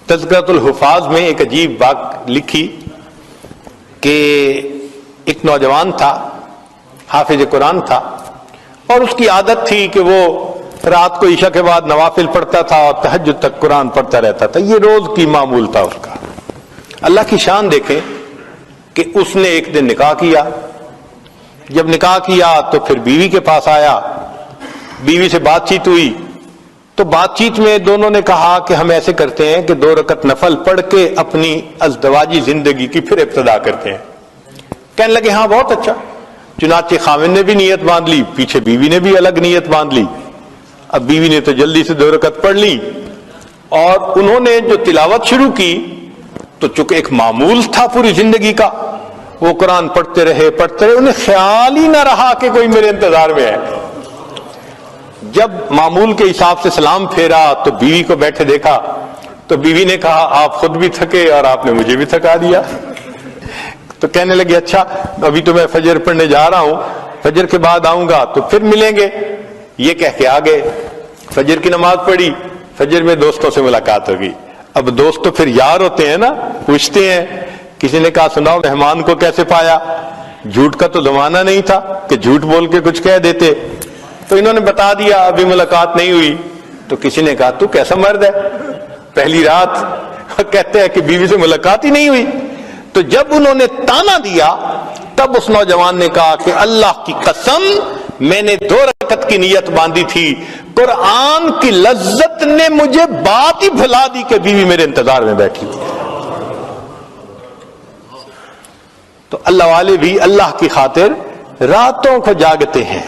تذکرۃ الحفاظ میں ایک عجیب بات لکھی کہ ایک نوجوان تھا، حافظ قرآن تھا، اور اس کی عادت تھی کہ وہ رات کو عشاء کے بعد نوافل پڑھتا تھا اور تہجد تک قرآن پڑھتا رہتا تھا. یہ روز کی معمول تھا اس کا. اللہ کی شان دیکھیں کہ اس نے ایک دن نکاح کیا. جب نکاح کیا تو پھر بیوی کے پاس آیا، بیوی سے بات چیت ہوئی، تو بات چیت میں دونوں نے کہا کہ ہم ایسے کرتے ہیں کہ 2 رکعت نفل پڑھ کے اپنی ازدواجی زندگی کی پھر ابتدا کرتے ہیں. کہنے لگے ہاں بہت اچھا. چنانچہ خاوند نے بھی نیت باندھ لی، پیچھے بیوی نے بھی الگ نیت باندھ لی. اب بیوی نے تو جلدی سے 2 رکعت پڑھ لی اور انہوں نے جو تلاوت شروع کی تو چونکہ ایک معمول تھا پوری زندگی کا، وہ قرآن پڑھتے رہے، انہیں خیال ہی نہ رہا کہ کوئی میرے انتظار میں ہے. جب معمول کے حساب سے سلام پھیرا تو بیوی کو بیٹھے دیکھا تو بیوی نے کہا آپ خود بھی تھکے اور آپ نے مجھے بھی تھکا دیا. تو کہنے لگے اچھا ابھی تو میں فجر پڑھنے جا رہا ہوں، فجر کے بعد آؤں گا تو پھر ملیں گے. یہ کہہ کے آگے فجر کی نماز پڑھی، فجر میں دوستوں سے ملاقات ہوگی. اب دوست تو پھر یار ہوتے ہیں نا، پوچھتے ہیں. کسی نے کہا سناؤ مہمان کو کیسے پایا؟ جھوٹ کا تو زمانہ نہیں تھا کہ جھوٹ بول کے کچھ کہہ دیتے. تو انہوں نے بتا دیا ابھی ملاقات نہیں ہوئی. تو کسی نے کہا تو کیسا مرد ہے، پہلی رات کہتے ہیں کہ بیوی سے ملاقات ہی نہیں ہوئی. تو جب انہوں نے تانا دیا تب اس نوجوان نے کہا کہ اللہ کی قسم میں نے 2 رکعت کی نیت باندھی تھی، قرآن کی لذت نے مجھے بات ہی بھلا دی کہ بیوی میرے انتظار میں بیٹھی ہوئی. تو اللہ والے بھی اللہ کی خاطر راتوں کو جاگتے ہیں.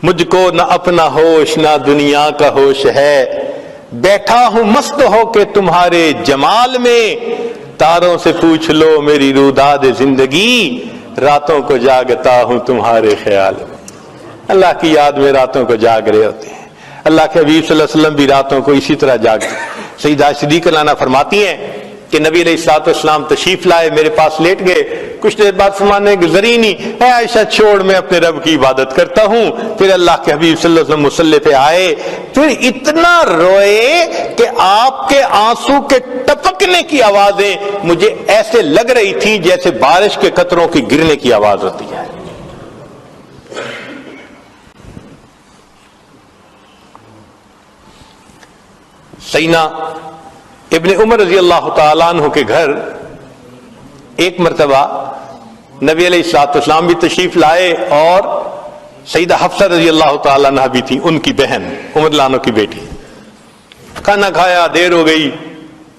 مجھ کو نہ اپنا ہوش نہ دنیا کا ہوش ہے، بیٹھا ہوں مست ہو کے تمہارے جمال میں، تاروں سے پوچھ لو میری روداد زندگی، راتوں کو جاگتا ہوں تمہارے خیال میں. اللہ کی یاد میں راتوں کو جاگ رہے ہوتے ہیں. اللہ کے حبیب صلی اللہ علیہ وسلم بھی راتوں کو اسی طرح جاگتے. سیدہ صدیقہ لانا فرماتی ہیں کہ نبی علیہ الصلوۃ والسلام تشریف لائے، میرے پاس لیٹ گئے. کچھ دیر بعد فرمانے گزری نہیں، اے عائشہ چھوڑ میں اپنے رب کی عبادت کرتا ہوں. پھر اللہ کے حبیب صلی اللہ علیہ وسلم مصلی پہ آئے، پھر اتنا روئے کہ آپ کے آنسو کے ٹپکنے کی آوازیں مجھے ایسے لگ رہی تھی جیسے بارش کے قطروں کی گرنے کی آواز ہوتی ہے. سیدنا ابن عمر رضی اللہ تعالیٰ عنہ کے گھر ایک مرتبہ نبی علیہ الصلوۃ والسلام بھی تشریف لائے اور سیدہ حفصہ رضی اللہ تعالیٰ عنہ بھی تھی، ان کی بہن عمر لانو کی بیٹی. کھانا کھایا، دیر ہو گئی.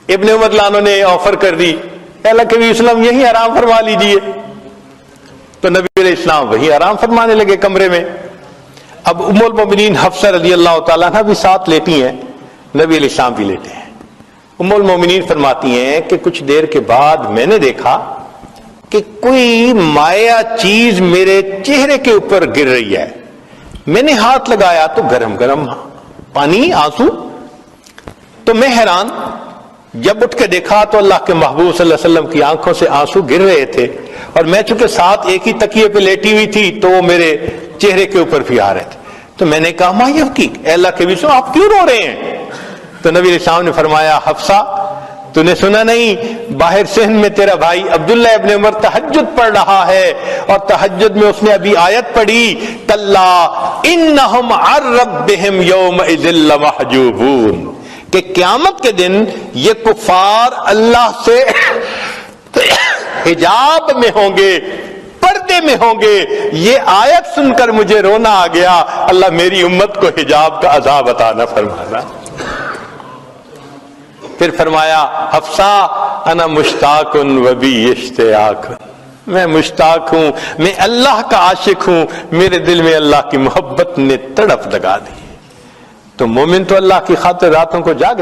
ابن عمر لانو نے آفر کر دی اللہ کے نبی وسلم یہی آرام فرما لیجئے. تو نبی علیہ السلام وہی آرام فرمانے لگے کمرے میں. اب ام المومنین حفصہ رضی اللہ تعالیٰ عنہ بھی ساتھ لیٹی ہیں، نبی علیہ السلام بھی لیٹے ہیں. ام المومنین فرماتی ہیں کہ کچھ دیر کے بعد میں نے دیکھا کہ کوئی مائع چیز میرے چہرے کے اوپر گر رہی ہے. میں نے ہاتھ لگایا تو گرم گرم پانی، آنسو. تو میں حیران، جب اٹھ کے دیکھا تو اللہ کے محبوب صلی اللہ علیہ وسلم کی آنکھوں سے آنسو گر رہے تھے اور میں چونکہ ساتھ ایک ہی تکیے پہ لیٹی ہوئی تھی تو وہ میرے چہرے کے اوپر بھی آ رہے تھے. تو میں نے کہا ما یبکی، اے اللہ کے نبی آپ کیوں رو رہے ہیں؟ تو نبی علیہ السلام نے فرمایا حفصہ تو نے سنا نہیں باہر صحن میں تیرا بھائی عبداللہ ابن عمر تہجد پڑھ رہا ہے اور تہجد میں اس نے ابھی آیت پڑھی کلا انہم عن ربہم یومئذ لمحجوبون، کہ قیامت کے دن یہ کفار اللہ سے حجاب میں ہوں گے، پردے میں ہوں گے. یہ آیت سن کر مجھے رونا آ گیا. اللہ میری امت کو حجاب کا عذاب عطا نہ فرمانا. پھر فرمایا حفصہ انا مشتاق و بی اشتیاق، میں مشتاق ہوں، میں اللہ کا عاشق ہوں، میرے دل میں اللہ کی محبت نے تڑپ لگا دی. تو مومن تو اللہ کی خاطر راتوں کو جاگ